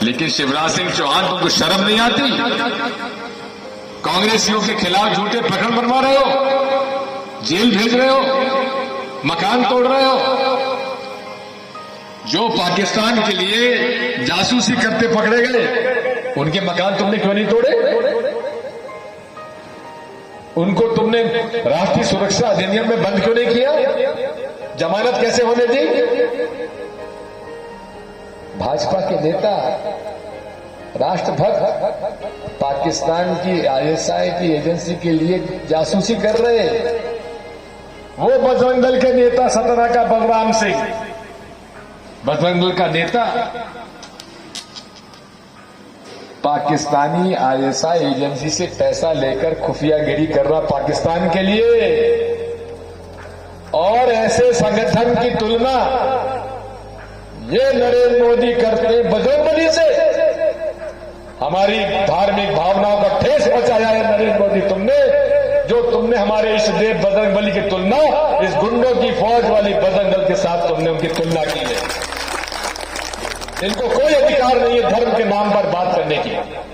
लेकिन शिवराज सिंह चौहान, तुमको शर्म नहीं आती? कांग्रेसियों के खिलाफ झूठे प्रकरण बनवा रहे हो, जेल भेज रहे हो, मकान तोड़ रहे हो। जो पाकिस्तान के लिए जासूसी करते पकड़े गए, उनके मकान तुमने क्यों नहीं तोड़े? उनको तुमने राष्ट्रीय सुरक्षा अधिनियम में बंद क्यों नहीं किया? जमानत कैसे होने दी? भाजपा के नेता राष्ट्रभक्त पाकिस्तान की आईएसआई की एजेंसी के लिए जासूसी कर रहे। वो बजरंग दल के नेता सतना का बलराम सिंह, बजरंग दल का नेता पाकिस्तानी आईएसआई एजेंसी से पैसा लेकर खुफियागिरी कर रहा पाकिस्तान के लिए। और ऐसे संगठन की तुलना ये नरेंद्र मोदी करते बजरंगबली से। हमारी धार्मिक भावनाओं का ठेस पहुंचाया है नरेंद्र मोदी तुमने, जो तुमने हमारे इष्ट देव बजरंगबली की तुलना इस गुंडों की फौज वाली बजरंग दल के साथ तुमने उनकी तुलना की है। इनको कोई अधिकार नहीं है धर्म के नाम पर बात करने की।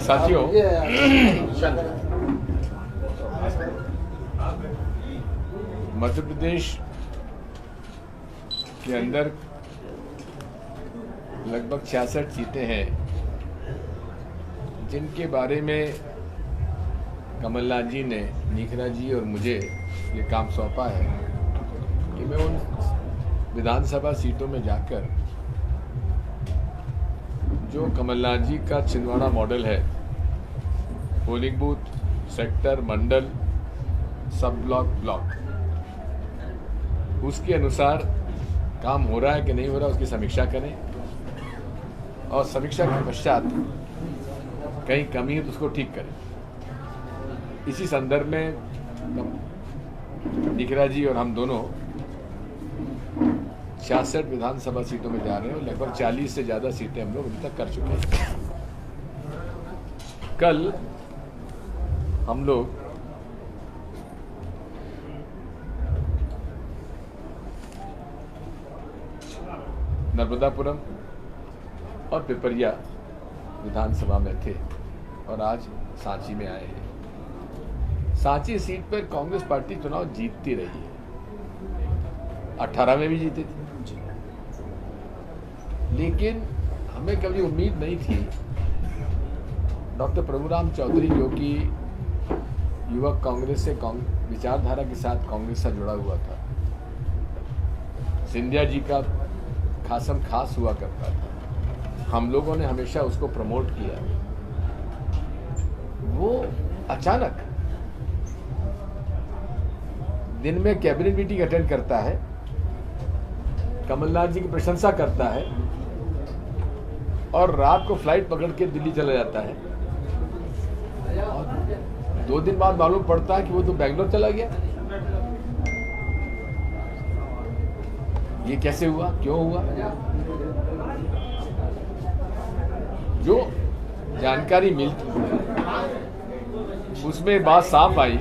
साथियों, मध्य प्रदेश के अंदर लगभग 66 सीटें हैं, जिनके बारे में कमलनाथ जी ने नीखरा जी और मुझे ये काम सौंपा है कि मैं उन विधानसभा सीटों में जाकर जो कमलनाथ जी का छिंदवाड़ा मॉडल है, पोलिंग बूथ, सेक्टर, मंडल, सब ब्लॉक, उसके अनुसार काम हो रहा है कि नहीं हो रहा, उसकी समीक्षा करें और समीक्षा के पश्चात कहीं कमी है तो उसको ठीक करें। इसी संदर्भ में नीखरा जी और हम दोनों 66 विधानसभा सीटों में जा रहे हैं और लगभग 40 से ज्यादा सीटें हम लोग अभी तक कर चुके हैं। कल हम लोग नर्मदापुरम और पिपरिया विधानसभा में थे और आज सांची में आए हैं। सांची सीट पर कांग्रेस पार्टी चुनाव जीतती रही है, 18 में भी जीते थे, लेकिन हमें कभी उम्मीद नहीं थी। डॉक्टर प्रभुराम चौधरी, जो कि युवक कांग्रेस से विचारधारा के साथ कांग्रेस से जुड़ा हुआ था, सिंधिया जी का खासम खास हुआ करता था, हम लोगों ने हमेशा उसको प्रमोट किया। वो अचानक दिन में कैबिनेट मीटिंग अटेंड करता है, कमलनाथ जी की प्रशंसा करता है और रात को फ्लाइट पकड़ के दिल्ली चला जाता है। और 2 दिन बाद मालूम पड़ता है कि वो तो बेंगलोर चला गया। ये कैसे हुआ, क्यों हुआ? जो जानकारी मिलती उसमें बात साफ आई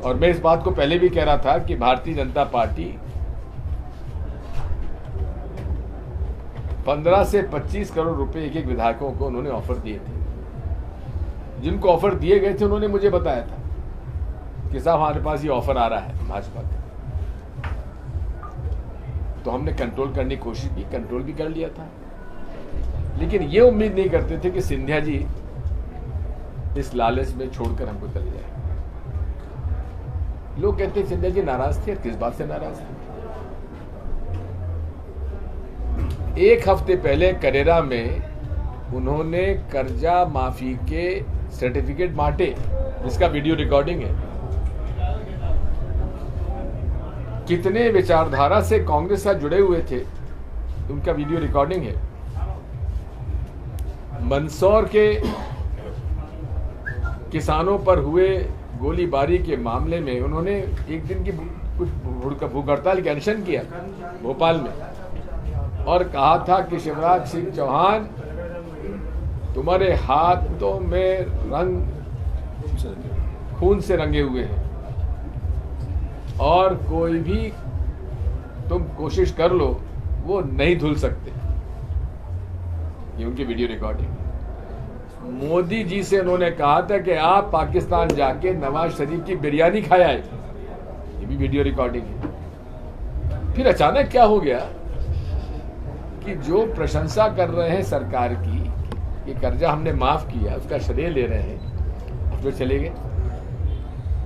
और मैं इस बात को पहले भी कह रहा था कि भारतीय जनता पार्टी 15 से 25 करोड़ रुपए एक विधायकों को उन्होंने ऑफर दिए थे। जिनको ऑफर दिए गए थे उन्होंने मुझे बताया था कि साहब हमारे पास ये ऑफर आ रहा है भाजपा का। तो हमने कंट्रोल करने की कोशिश की, कंट्रोल भी कर लिया था, लेकिन ये उम्मीद नहीं करते थे कि सिंधिया जी इस लालच में छोड़कर हमको चले जाए। लोग कहते हैं सिंधिया जी नाराज थे, किस बात से नाराज थे? 1 हफ्ते पहले करेरा में उन्होंने कर्जा माफी के सर्टिफिकेट बांटे, जिसका वीडियो रिकॉर्डिंग है। कितने विचारधारा से कांग्रेस से जुड़े हुए थे, उनका वीडियो रिकॉर्डिंग है। मंदसौर के किसानों पर हुए गोलीबारी के मामले में उन्होंने एक दिन की कुछ भूख हड़ताल की अनशन किया भोपाल में, और कहा था कि शिवराज सिंह चौहान, तुम्हारे हाथों में रंग खून से रंगे हुए हैं और कोई भी तुम कोशिश कर लो वो नहीं धुल सकते। ये उनकी वीडियो रिकॉर्डिंग। मोदी जी से उन्होंने कहा था कि आप पाकिस्तान जाके नवाज शरीफ की बिरयानी खाया है, ये भी वीडियो रिकॉर्डिंग है। फिर अचानक क्या हो गया कि जो प्रशंसा कर रहे हैं सरकार की, ये कर्जा हमने माफ किया, उसका श्रेय ले रहे हैं, फिर चले गए।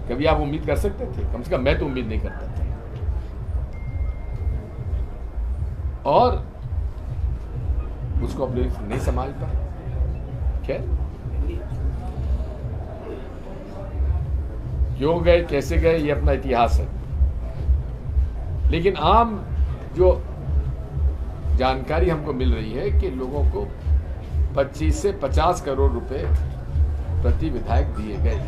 कभी आप उम्मीद कर सकते थे? कम से कम मैं तो उम्मीद नहीं करता था। और उसको अपने नहीं संभाल पाए। खैर, क्यों गए, कैसे गए, ये अपना इतिहास है। लेकिन आम जो जानकारी हमको मिल रही है कि लोगों को 25 से 50 करोड़ रुपए प्रति विधायक दिए गए।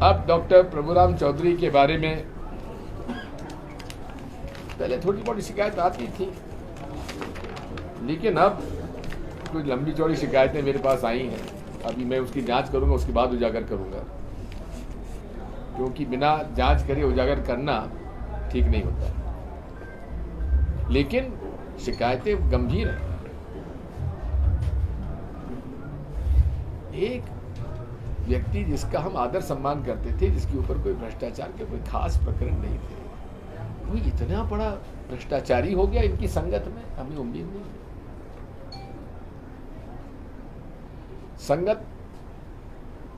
अब डॉक्टर प्रभुराम चौधरी के बारे में पहले थोड़ी बहुत शिकायत आती थी, लेकिन अब कुछ लंबी चौड़ी शिकायतें मेरे पास आई हैं। अभी मैं उसकी जांच करूंगा, उसके बाद उजागर करूंगा, क्योंकि बिना जांच करे उजागर करना ठीक नहीं होता। लेकिन शिकायतें गंभीर हैं। एक व्यक्ति जिसका हम आदर सम्मान करते थे, जिसके ऊपर कोई भ्रष्टाचार के कोई खास प्रकरण नहीं थे, वो इतना बड़ा भ्रष्टाचारी हो गया इनकी संगत में, हमें उम्मीद नहीं। संगत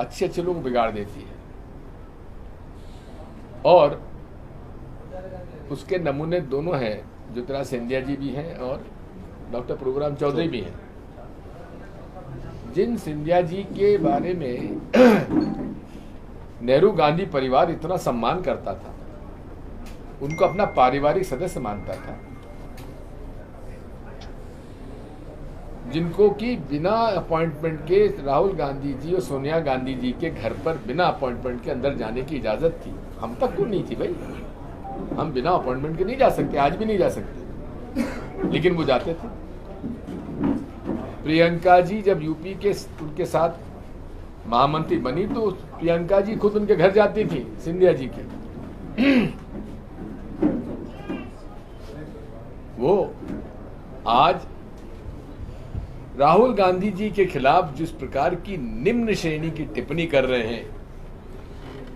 अच्छे अच्छे लोग बिगाड़ देती है, और उसके नमूने दोनों हैं। ज्योतिराज सिंधिया जी भी हैं और डॉक्टर प्रभुराम चौधरी भी हैं। जिन सिंधिया जी के बारे में नेहरू गांधी परिवार इतना सम्मान करता था, उनको अपना पारिवारिक सदस्य मानता था, जिनको कि बिना अपॉइंटमेंट के राहुल गांधी जी और सोनिया गांधी जी के घर पर बिना अपॉइंटमेंट के अंदर जाने की इजाजत थी, हम तक को नहीं थी भाई। हम बिना अपॉइंटमेंट के नहीं जा सकते, आज भी नहीं जा सकते, लेकिन वो जाते थे। प्रियंका जी जब यूपी के उनके साथ महामंत्री बनी, तो प्रियंका जी खुद उनके घर जाती थी, सिंधिया जी के। वो आज राहुल गांधी जी के खिलाफ जिस प्रकार की निम्न श्रेणी की टिप्पणी कर रहे हैं,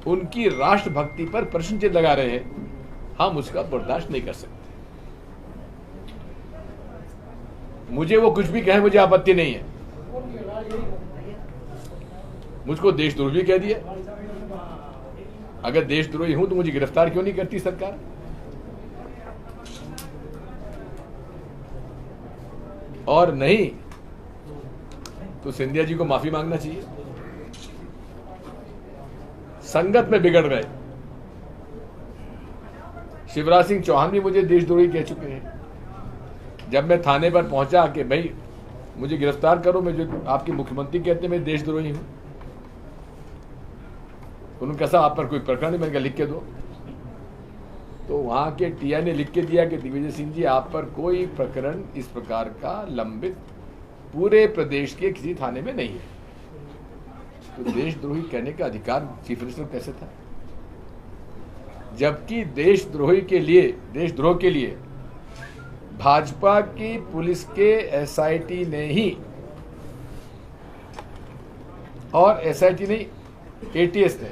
उनकी राष्ट्रभक्ति पर प्रश्न चिन्ह लगा रहे हैं, हम उसका बर्दाश्त नहीं कर सकते। मुझे वो कुछ भी कहे, मुझे आपत्ति नहीं है। मुझको देशद्रोही कह दिया। अगर देशद्रोही हूं तो मुझे गिरफ्तार क्यों नहीं करती सरकार? और नहीं तो सिंधिया जी को माफी मांगना चाहिए। संगत में बिगड़ गए। शिवराज सिंह चौहान भी मुझे देशद्रोही कह चुके हैं। जब मैं थाने पर पहुंचा कि भाई मुझे गिरफ्तार करो, मैं जो आपके मुख्यमंत्री कहते हैं मैं देशद्रोही हूं, उन्होंने कहा आप पर कोई प्रकरण नहीं, मैंने कहा लिख के दो। तो वहां के टीआई ने लिख के दिया कि दिग्विजय सिंह जी, आप पर कोई प्रकरण इस प्रकार का लंबित पूरे प्रदेश के किसी थाने में नहीं है। तो देशद्रोही कहने का अधिकार चीफ मिनिस्टर कैसे था? जबकि देशद्रोह के लिए भाजपा की पुलिस के एसआईटी ने ही, और एसआईटी नहीं एटीएस ने,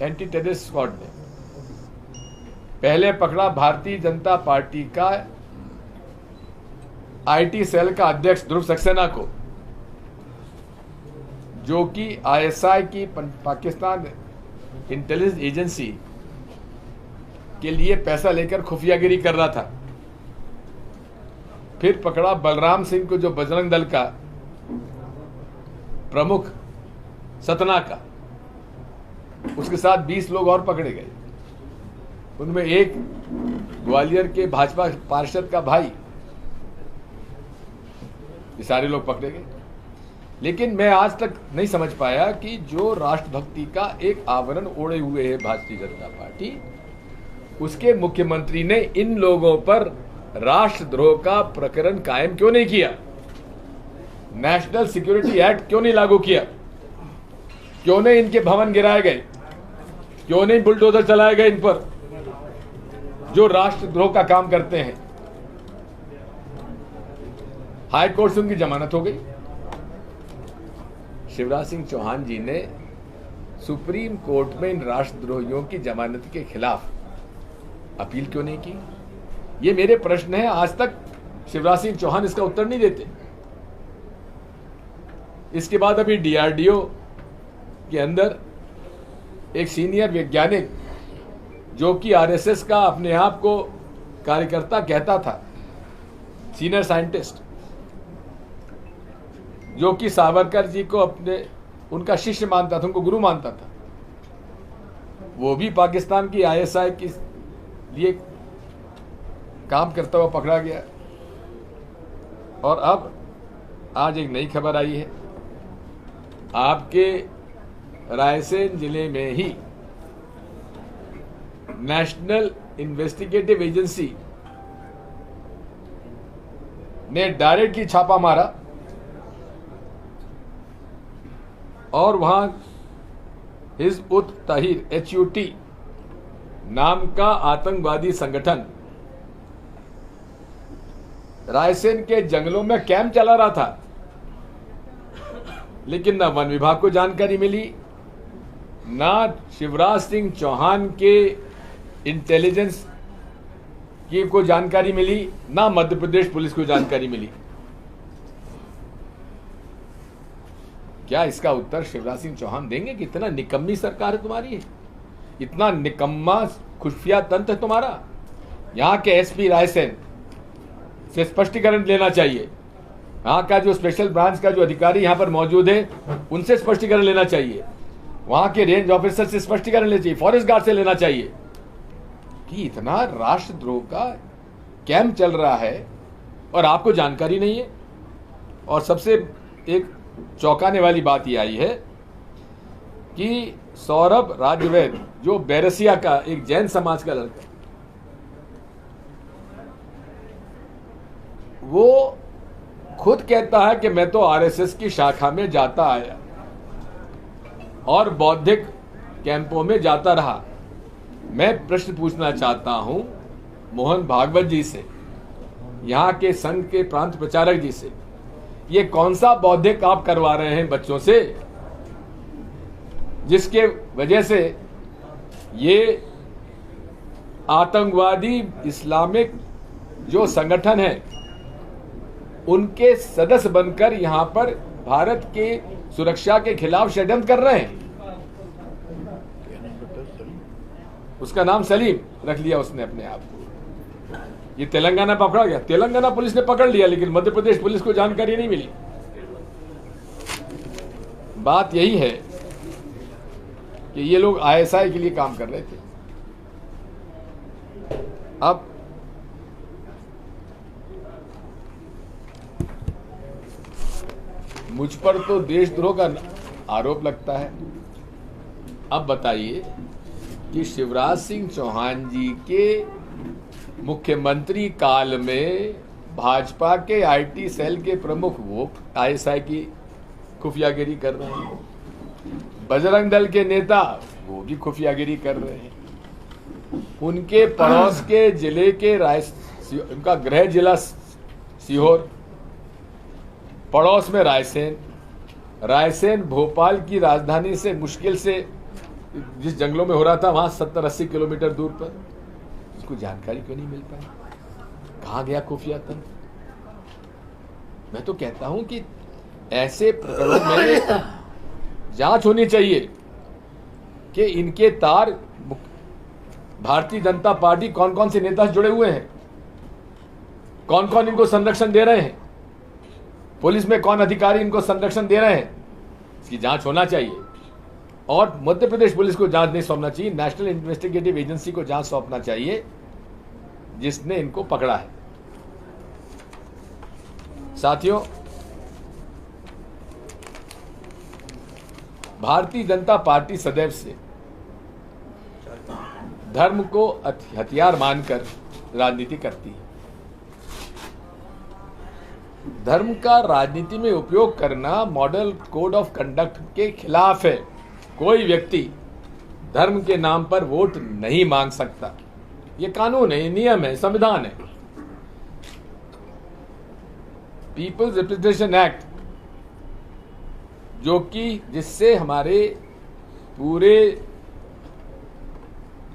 एंटी टेररिस्ट स्क्वाड ने पहले पकड़ा भारतीय जनता पार्टी का आईटी सेल का अध्यक्ष ध्रुव सक्सेना को, जो कि आईएसआई की पाकिस्तान इंटेलिजेंस एजेंसी के लिए पैसा लेकर खुफियागिरी कर रहा था। फिर पकड़ा बलराम सिंह को, जो बजरंग दल का प्रमुख सतना का, उसके साथ 20 लोग और पकड़े गए। उनमें एक ग्वालियर के भाजपा पार्षद का भाई, ये सारे लोग पकड़े गए। लेकिन मैं आज तक नहीं समझ पाया कि जो राष्ट्रभक्ति का एक आवरण ओढ़े हुए है भारतीय जनता पार्टी, उसके मुख्यमंत्री ने इन लोगों पर राष्ट्रद्रोह का प्रकरण कायम क्यों नहीं किया? नेशनल सिक्योरिटी एक्ट क्यों नहीं लागू किया? क्यों नहीं इनके भवन गिराए गए? क्यों नहीं बुलडोजर चलाए गए इन पर जो राष्ट्रद्रोह का काम करते हैं? हाई कोर्ट से उनकी जमानत हो गई। शिवराज सिंह चौहान जी ने सुप्रीम कोर्ट में इन राष्ट्रद्रोहियों की जमानत के खिलाफ अपील क्यों नहीं की? ये मेरे प्रश्न है। आज तक शिवराज सिंह चौहान इसका उत्तर नहीं देते। इसके बाद अभी डीआरडीओ के अंदर एक सीनियर वैज्ञानिक, जो कि आरएसएस का अपने आप को कार्यकर्ता कहता था, सीनियर साइंटिस्ट, जो कि सावरकर जी को उनका शिष्य मानता था, उनको गुरु मानता था, वो भी पाकिस्तान की आईएसआई के लिए काम करता हुआ पकड़ा गया। और अब आज एक नई खबर आई है, आपके रायसेन जिले में ही नेशनल इन्वेस्टिगेटिव एजेंसी ने डायरेक्ट की छापा मारा और वहां हिज़्ब उत तहरीर HUT नाम का आतंकवादी संगठन रायसेन के जंगलों में कैंप चला रहा था। लेकिन ना वन विभाग को जानकारी मिली, ना शिवराज सिंह चौहान के इंटेलिजेंस की को जानकारी मिली, ना मध्य प्रदेश पुलिस को जानकारी मिली। क्या इसका उत्तर शिवराज सिंह चौहान देंगे कि इतना निकम्मी सरकार है तुम्हारी, इतना निकम्मा खुफिया तंत्र है तुम्हारा? यहां के एसपी रायसेन से स्पष्टीकरण लेना चाहिए। यहां का जो स्पेशल ब्रांच का जो अधिकारी यहां पर मौजूद है, उनसे स्पष्टीकरण लेना चाहिए। वहां के रेंज ऑफिसर से स्पष्टीकरण लेना चाहिए, फॉरेस्ट गार्ड से लेना चाहिए कि इतना राष्ट्रद्रोह का कैंप चल रहा है और आपको जानकारी नहीं है। और सबसे एक चौंकाने वाली बात यह आई है कि सौरभ राजवैद, जो बैरसिया का एक जैन समाज का लड़का, वो खुद कहता है कि मैं तो आरएसएस की शाखा में जाता आया और बौद्धिक कैंपों में जाता रहा। मैं प्रश्न पूछना चाहता हूं मोहन भागवत जी से, यहां के संघ के प्रांत प्रचारक जी से, ये कौन सा बौद्धिक आप करवा रहे हैं बच्चों से, जिसके वजह से ये आतंकवादी इस्लामिक जो संगठन है उनके सदस्य बनकर यहां पर भारत के सुरक्षा के खिलाफ षड्यंत्र कर रहे हैं? उसका नाम सलीम रख लिया उसने अपने आप को। ये तेलंगाना पकड़ा गया, तेलंगाना पुलिस ने पकड़ लिया, लेकिन मध्य प्रदेश पुलिस को जानकारी नहीं मिली। बात यही है कि ये लोग आईएसआई के लिए काम कर रहे थे। अब मुझ पर तो देशद्रोह का आरोप लगता है। अब बताइए कि शिवराज सिंह चौहान जी के मुख्यमंत्री काल में भाजपा के आईटी सेल के प्रमुख वो आईएसआई की खुफियागिरी कर रहे हैं, बजरंग दल के नेता वो भी खुफियागिरी कर रहे हैं। उनके पड़ोस के जिले के उनका गृह जिला सीहोर, पड़ोस में रायसेन भोपाल की राजधानी से मुश्किल से जिस जंगलों में हो रहा था वहां 70-80 किलोमीटर दूर पर। इसको जानकारी क्यों नहीं मिल पाई? कहां गया खुफिया तंत्र? मैं तो कहता हूं कि ऐसे प्रकरणों में जांच होनी चाहिए कि इनके तार भारतीय जनता पार्टी कौन कौन से नेता जुड़े हुए हैं, कौन कौन इनको संरक्षण दे रहे हैं, पुलिस में कौन अधिकारी इनको संरक्षण दे रहे हैं, इसकी जांच होना चाहिए। और मध्य प्रदेश पुलिस को जांच नहीं सौंपना चाहिए, नेशनल इन्वेस्टिगेटिव एजेंसी को जांच सौंपना चाहिए जिसने इनको पकड़ा है। साथियों, भारतीय जनता पार्टी सदैव से धर्म को हथियार मानकर राजनीति करती है। धर्म का राजनीति में उपयोग करना मॉडल कोड ऑफ कंडक्ट के खिलाफ है। कोई व्यक्ति धर्म के नाम पर वोट नहीं मांग सकता। ये कानून है, ये नियम है, संविधान है। पीपल्स रिप्रेजेंटेशन एक्ट, जो कि जिससे हमारे पूरे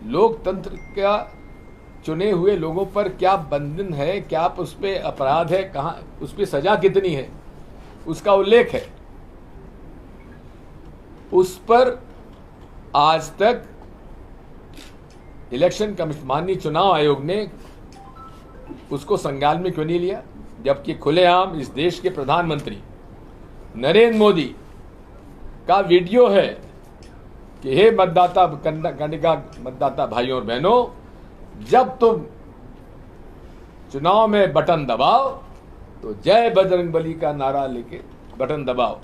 लोकतंत्र का चुने हुए लोगों पर क्या बंधन है, क्या उस पर अपराध है, कहां उस पर सजा कितनी है, उसका उल्लेख है। उस पर आज तक इलेक्शन कमीशन, माननीय चुनाव आयोग ने उसको संज्ञान में क्यों नहीं लिया, जबकि खुलेआम इस देश के प्रधानमंत्री नरेंद्र मोदी का वीडियो है कि हे मतदाता कनिका मतदाता भाइयों और बहनों, जब तुम चुनाव में बटन दबाओ तो जय बजरंगबली का नारा लेके बटन दबाओ।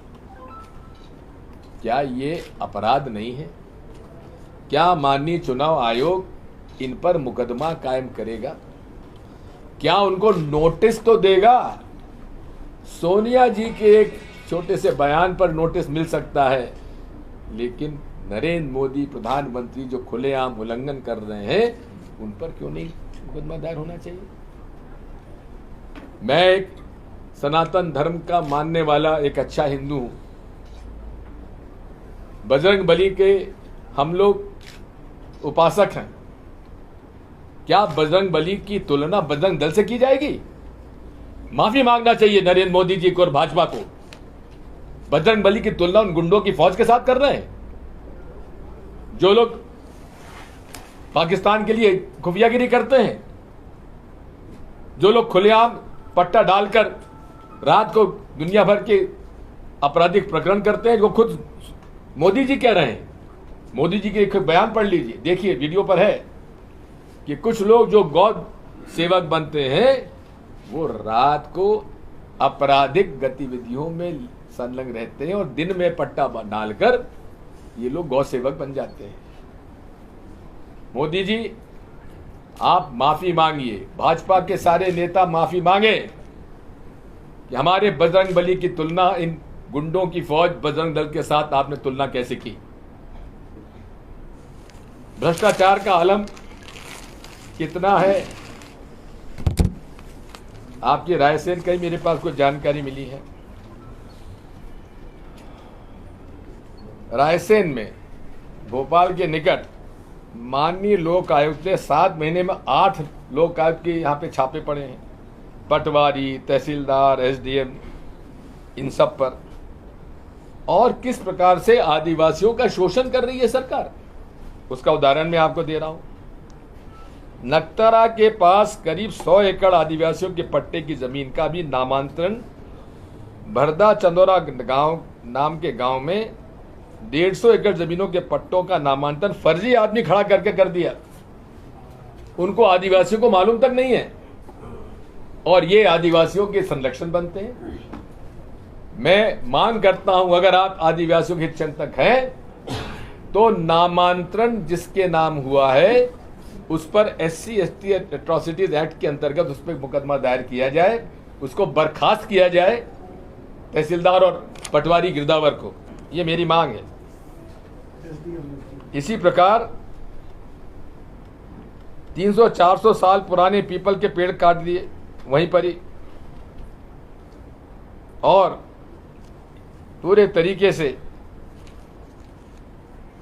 क्या ये अपराध नहीं है? क्या माननीय चुनाव आयोग इन पर मुकदमा कायम करेगा? क्या उनको नोटिस तो देगा? सोनिया जी के एक छोटे से बयान पर नोटिस मिल सकता है, लेकिन नरेंद्र मोदी प्रधानमंत्री जो खुलेआम उल्लंघन कर रहे हैं, उन पर क्यों नहीं मुकदमा दायर होना चाहिए? मैं एक सनातन धर्म का मानने वाला एक अच्छा हिंदू हूं। बजरंगबली के हम लोग उपासक हैं। क्या बजरंगबली की तुलना बजरंग दल से की जाएगी? माफी मांगना चाहिए नरेंद्र मोदी जी को और भाजपा को। बजरंगबली की तुलना उन गुंडों की फौज के साथ कर रहे हैं जो लोग पाकिस्तान के लिए खुफियागिरी करते हैं, जो लोग खुलेआम पट्टा डालकर रात को दुनिया भर के आपराधिक प्रकरण करते हैं, जो खुद मोदी जी कह रहे हैं। मोदी जी के एक बयान पढ़ लीजिए, देखिए वीडियो पर है कि कुछ लोग जो गौ सेवक बनते हैं वो रात को आपराधिक गतिविधियों में संलग्न रहते हैं और दिन में पट्टा डालकर ये लोग गौ सेवक बन जाते हैं। मोदी जी, आप माफी मांगिए, भाजपा के सारे नेता माफी मांगे कि हमारे बजरंगबली की तुलना इन गुंडों की फौज बजरंग दल के साथ आपने तुलना कैसे की? भ्रष्टाचार का आलम कितना है? आपकी रायसेन का ही मेरे पास कुछ जानकारी मिली है। रायसेन में भोपाल के निकट माननीय लोक आयुक्त ने 7 महीने में 8 लोक आयुक्त के यहाँ पे छापे पड़े हैं, पटवारी, तहसीलदार, एसडीएम, इन सब पर। और किस प्रकार से आदिवासियों का शोषण कर रही है सरकार, उसका उदाहरण मैं आपको दे रहा हूं। नक्तरा के पास करीब 100 एकड़ आदिवासियों के पट्टे की जमीन का भी नामांतरण भरदा चंदोरा गांव नाम के गांव में 150 एकड़ जमीनों के पट्टों का नामांतरण फर्जी आदमी खड़ा करके कर दिया। उनको आदिवासियों को मालूम तक नहीं है और ये आदिवासियों के संरक्षण बनते हैं। मैं मांग करता हूं, अगर आप आदिवासियों के चिंतक हैं तो नामांतरण जिसके नाम हुआ है उस पर SC/ST एट्रोसिटीज एक्ट के अंतर्गत उस पर मुकदमा दायर किया जाए, उसको बर्खास्त किया जाए, तहसीलदार और पटवारी गिरदावर को। ये मेरी मांग है। इसी प्रकार 300-400 साल पुराने पीपल के पेड़ काट दिए वहीं पर ही, और पूरे तरीके से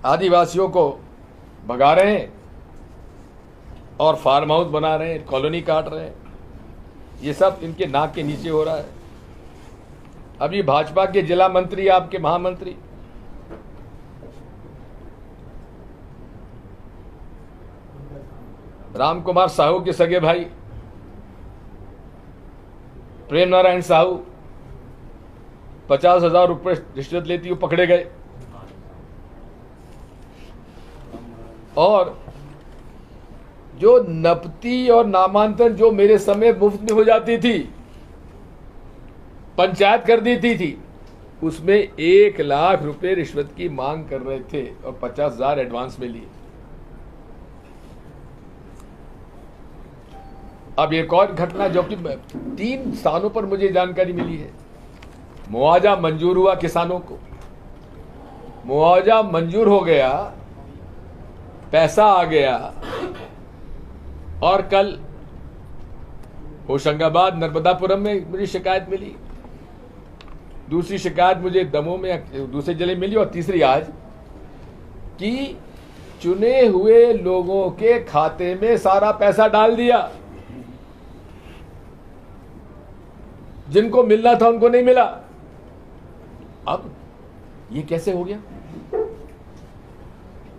आदिवासियों को भगा रहे हैं और फार्म हाउस बना रहे हैं, कॉलोनी काट रहे हैं। ये सब इनके नाक के नीचे हो रहा है। अभी भाजपा के जिला मंत्री, आपके महामंत्री राम कुमार साहू के सगे भाई प्रेम नारायण साहू 50,000 रुपए रिश्वत लेती हुए पकड़े गए। और जो नपती और नामांतरण जो मेरे समय मुफ्त में हो जाती थी, पंचायत कर देती थी, उसमें 1 लाख रुपए रिश्वत की मांग कर रहे थे और 50,000 एडवांस में लिए। अब एक और घटना जो कि 3 स्थानों पर मुझे जानकारी मिली है। मुआवजा मंजूर हुआ किसानों को, मुआवजा मंजूर हो गया, पैसा आ गया, और कल होशंगाबाद नर्मदापुरम में मुझे शिकायत मिली, दूसरी शिकायत मुझे दमोह में दूसरे जिले मिली, और तीसरी आज कि चुने हुए लोगों के खाते में सारा पैसा डाल दिया, जिनको मिलना था उनको नहीं मिला। अब ये कैसे हो गया?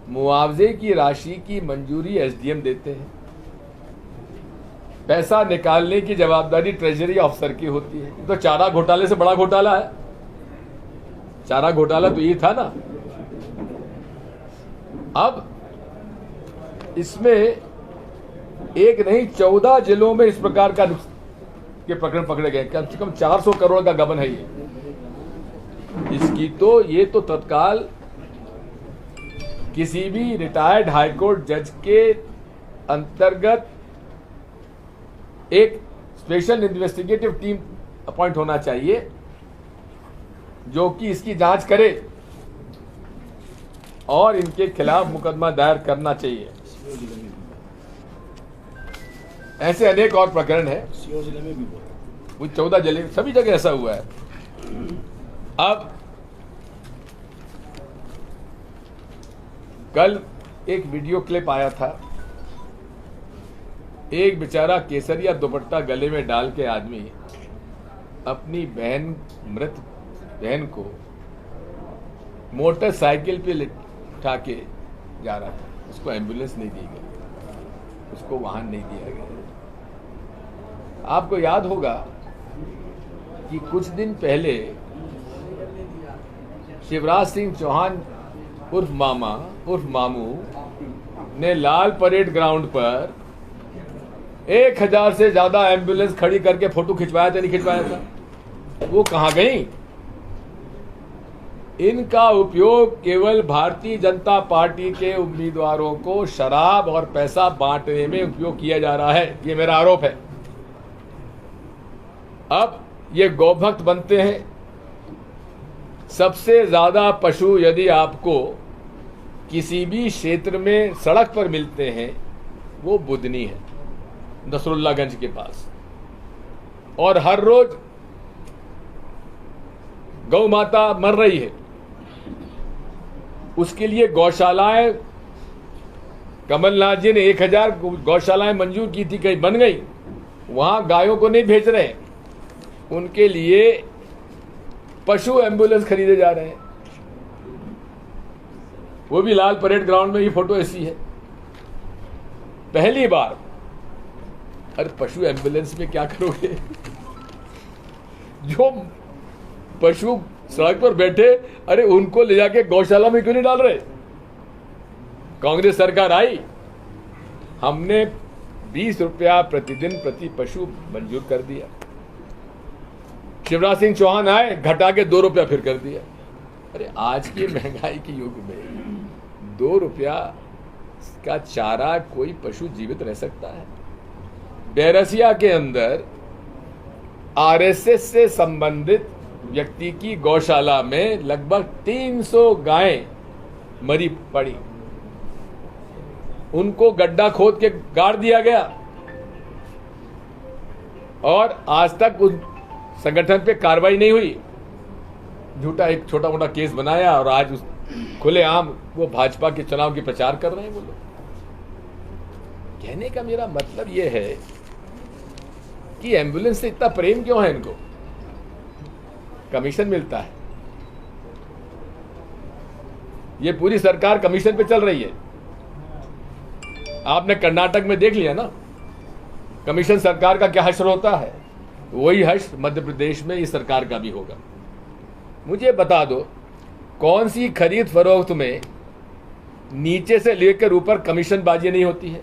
मुआवजे की राशि की मंजूरी एसडीएम देते हैं, पैसा निकालने की जवाबदारी ट्रेजरी ऑफिसर की होती है। तो चारा घोटाले से बड़ा घोटाला है, चारा घोटाला तो ये था ना। अब इसमें एक नहीं 14 जिलों में इस प्रकार का के प्रकरण पकड़े गए, कम से कम 400 करोड़ का गबन है ये। इसकी तो ये तो तत्काल किसी भी रिटायर्ड हाईकोर्ट जज के अंतर्गत एक स्पेशल इन्वेस्टिगेटिव टीम अपॉइंट होना चाहिए जो कि इसकी जांच करे और इनके खिलाफ मुकदमा दायर करना चाहिए। ऐसे अनेक और प्रकरण है, वो 14 जिले, सभी जगह ऐसा हुआ है। अब कल एक वीडियो क्लिप आया था, एक बेचारा केसरिया दुपट्टा गले में डाल के आदमी अपनी मृत बहन को मोटरसाइकिल पे उठा के जा रहा था। उसको एम्बुलेंस नहीं दी गई, उसको वाहन नहीं दिया गया। आपको याद होगा कि कुछ दिन पहले शिवराज सिंह चौहान उर्फ मामा उर्फ मामू ने लाल परेड ग्राउंड पर 1000 से ज्यादा एम्बुलेंस खड़ी करके फोटो खिंचवाया था, नहीं खिंचवाया था? वो कहां गई? इनका उपयोग केवल भारतीय जनता पार्टी के उम्मीदवारों को शराब और पैसा बांटने में उपयोग किया जा रहा है, ये मेरा आरोप है। अब ये गौभक्त बनते हैं। सबसे ज्यादा पशु यदि आपको किसी भी क्षेत्र में सड़क पर मिलते हैं वो बुदनी है, नसरुल्लागंज के पास, और हर रोज गौ माता मर रही है। उसके लिए गौशालाएं, कमलनाथ जी ने 1000 गौशालाएं मंजूर की थी, कहीं बन गई, वहां गायों को नहीं भेज रहे, उनके लिए पशु एम्बुलेंस खरीदे जा रहे हैं। वो भी लाल परेड ग्राउंड में, ये फोटो ऐसी है। पहली बार। अरे पशु एम्बुलेंस में क्या करोगे? जो पशु सड़क पर बैठे, अरे उनको ले जाके गौशाला में क्यों नहीं डाल रहे? कांग्रेस सरकार आई, हमने 20 रुपया प्रतिदिन प्रति पशु मंजूर कर दिया। शिवराज सिंह चौहान आए, घटा के 2 रुपया फिर कर दिया। अरे आज की महंगाई के युग में 2 रुपया का चारा कोई पशु जीवित रह सकता है? बैरसिया के अंदर आरएसएस से संबंधित व्यक्ति की गौशाला में लगभग 300 गायें मरी पड़ी, उनको गड्ढा खोद के गाड़ दिया गया और आज तक उस संगठन पे कार्रवाई नहीं हुई। झूठा एक छोटा मोटा केस बनाया और आज उस खुलेआम वो भाजपा के चुनाव की प्रचार कर रहे हैं वो लोग। कहने का मेरा मतलब ये है कि एम्बुलेंस से इतना प्रेम क्यों है इनको? कमीशन मिलता है, ये पूरी सरकार कमीशन पे चल रही है। आपने कर्नाटक में देख लिया ना, कमीशन सरकार का क्या हश्र होता है, वही हश्र मध्य प्रदेश में इस सरकार का भी होगा। मुझे बता दो, कौन सी खरीद फरोख्त में नीचे से लेकर ऊपर कमीशनबाजी नहीं होती है।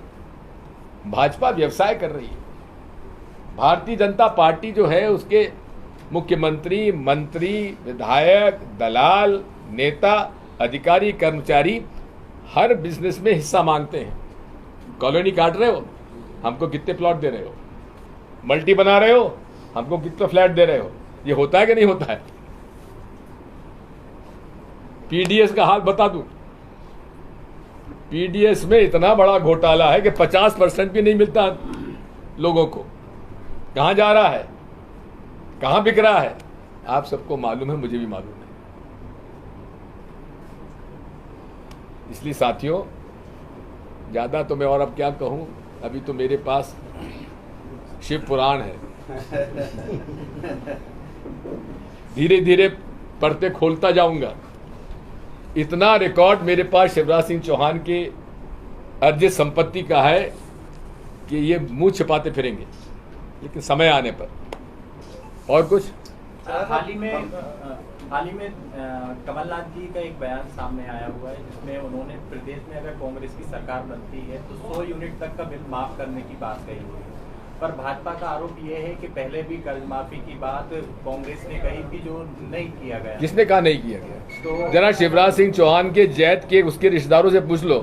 भाजपा व्यवसाय कर रही है। भारतीय जनता पार्टी जो है उसके मुख्यमंत्री, मंत्री, विधायक, दलाल, नेता, अधिकारी, कर्मचारी हर बिजनेस में हिस्सा मांगते हैं। कॉलोनी काट रहे हो, हमको कितने प्लॉट दे रहे हो? मल्टी बना रहे हो, हमको कितने फ्लैट दे रहे हो? ये होता है कि नहीं होता है? पीडीएस का हाल बता दूं, पीडीएस में इतना बड़ा घोटाला है कि 50% भी नहीं मिलता लोगों को। कहां जा रहा है, कहां बिक रहा है, आप सबको मालूम है, मुझे भी मालूम है। इसलिए साथियों, ज्यादा तो मैं और अब क्या कहूं, अभी तो मेरे पास शिव पुराण है, धीरे धीरे पढ़ते खोलता जाऊंगा। इतना रिकॉर्ड मेरे पास शिवराज सिंह चौहान के अर्जित संपत्ति का है कि ये मुंह छिपाते फिरेंगे, लेकिन समय आने पर। और कुछ हाल ही में कमलनाथ जी का एक बयान सामने आया हुआ है जिसमें उन्होंने प्रदेश में अगर कांग्रेस की सरकार बनती है तो 100 यूनिट तक का बिल माफ करने की बात कही हुई है। पर भाजपा का आरोप यह है कि पहले भी कर्ज माफी की बात कांग्रेस ने कही थी जो नहीं किया गया। किसने कहा नहीं किया गया? तो जरा शिवराज सिंह चौहान के जैत के उसके रिश्तेदारों से पूछ लो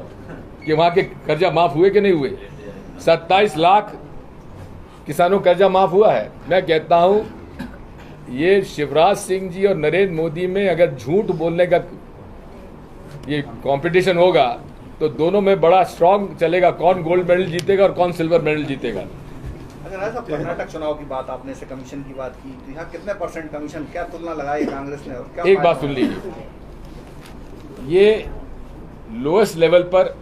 कि वहां के कर्जा माफ हुए कि नहीं हुए। 27 लाख किसानों का कर्जा माफ हुआ है। मैं कहता हूं ये शिवराज सिंह जी और नरेंद्र मोदी में अगर झूठ बोलने का ये कंपटीशन होगा तो दोनों में बड़ा स्ट्रांग चलेगा, कौन गोल्ड मेडल जीतेगा और कौन सिल्वर मेडल जीतेगा। अगर ऐसा कर्नाटक चुनाव की बात आपने से कमीशन की बात की तो यहाँ कितने % कमीशन, क्या तुलना लगाई कांग्रेस ने और क्या? एक बात सुन लीजिए, ये लोएस्ट लेवल पर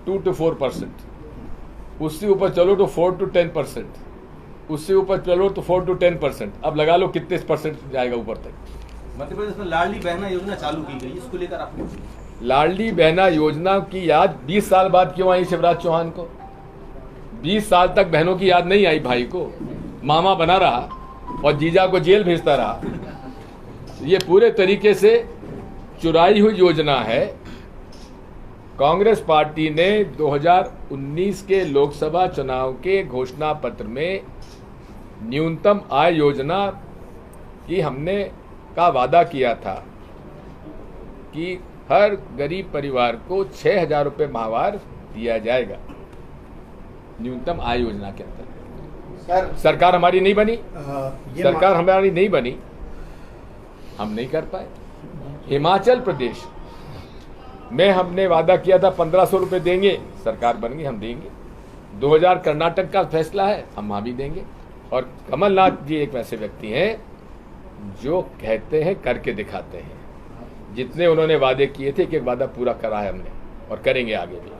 2 to 4%, उससे ऊपर चलो तो 4 to 10%, उससे ऊपर चलो तो 4 to 10%। अब लगा लो कितने % जाएगा ऊपर तक। मध्य प्रदेश में लाडली बहना योजना चालू की गई, इसको लेकर आपने? लाडली बहना योजना की याद 20 साल बाद क्यों आई शिवराज चौहान को? 20 साल तक बहनों की याद नहीं आई भाई को। मामा बना रहा और जीजा को जेल भेजता रहा। ये पूरे तरीके से चुराई हुई योजना है। कांग्रेस पार्टी ने 2019 के लोकसभा चुनाव के घोषणा पत्र में न्यूनतम आय योजना की हमने का वादा किया था कि हर गरीब परिवार को 6,000 रुपये माहवार दिया जाएगा न्यूनतम आय योजना के अंतर्गत। सरकार हमारी नहीं बनी, सरकार हमारी नहीं बनी, हम नहीं कर पाए। हिमाचल प्रदेश में हमने वादा किया था 1,500 रुपये देंगे, सरकार बन गई, हम देंगे। 2000 कर्नाटक का फैसला है, हम वहां भी देंगे। और कमलनाथ जी एक वैसे व्यक्ति हैं जो कहते हैं करके दिखाते हैं। जितने उन्होंने वादे किए थे, एक वादा पूरा करा है हमने और करेंगे आगे भी।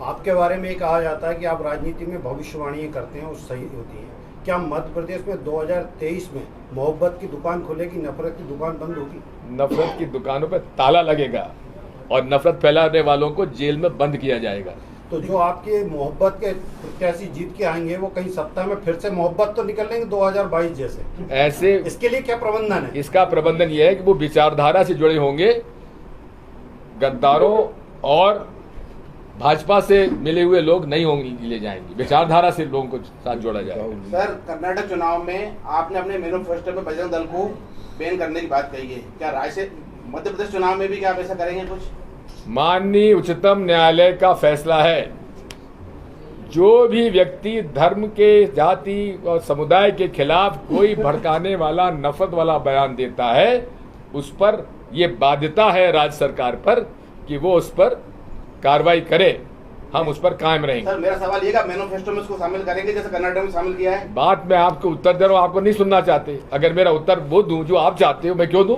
आपके बारे में कहा जाता है कि आप राजनीति में भविष्यवाणियां करते हैं और सही होती हैं। क्या मध्य प्रदेश में 2023 में मोहब्बत की दुकान खुलेगी, नफरत की दुकान बंद होगी? नफरत की दुकानों पर ताला लगेगा और नफरत फैलाने वालों को जेल में बंद किया जाएगा। तो जो आपके मोहब्बत के प्रत्याशी जीत के आएंगे वो कहीं सत्ता में फिर से मोहब्बत तो निकलेंगे 2022 जैसे? ऐसे इसके लिए क्या प्रबंधन है? इसका प्रबंधन यह है कि वो विचारधारा से जुड़े होंगे। गद्दारों और भाजपा से मिले हुए लोग नहीं होंगे, ले जाएंगे। विचारधारा से लोगों को साथ जोड़ा जाएगा। सर, कर्नाटक चुनाव में आपने अपने मैनिफेस्टो में बजरंग दल को बैन करने की बात कही है, क्या राय से मध्य प्रदेश चुनाव में भी क्या आप ऐसा करेंगे कुछ? माननीय उच्चतम न्यायालय का फैसला है, जो भी व्यक्ति धर्म के, जाति और समुदाय के खिलाफ कोई भड़काने वाला, नफरत वाला बयान देता है, उस पर यह बाध्यता है राज्य सरकार पर कि वो उस पर कार्रवाई करे। हम उस पर कायम रहेंगे। सर, मेरा सवाल ये मैनिफेस्टो में इसको शामिल करेंगे जैसे कर्नाटक में शामिल किया है? बात मैं आपको उत्तर दे रहा हूं, आपको नहीं सुनना चाहते। अगर मेरा उत्तर वो दूं जो आप चाहते हो, मैं क्यों दूं?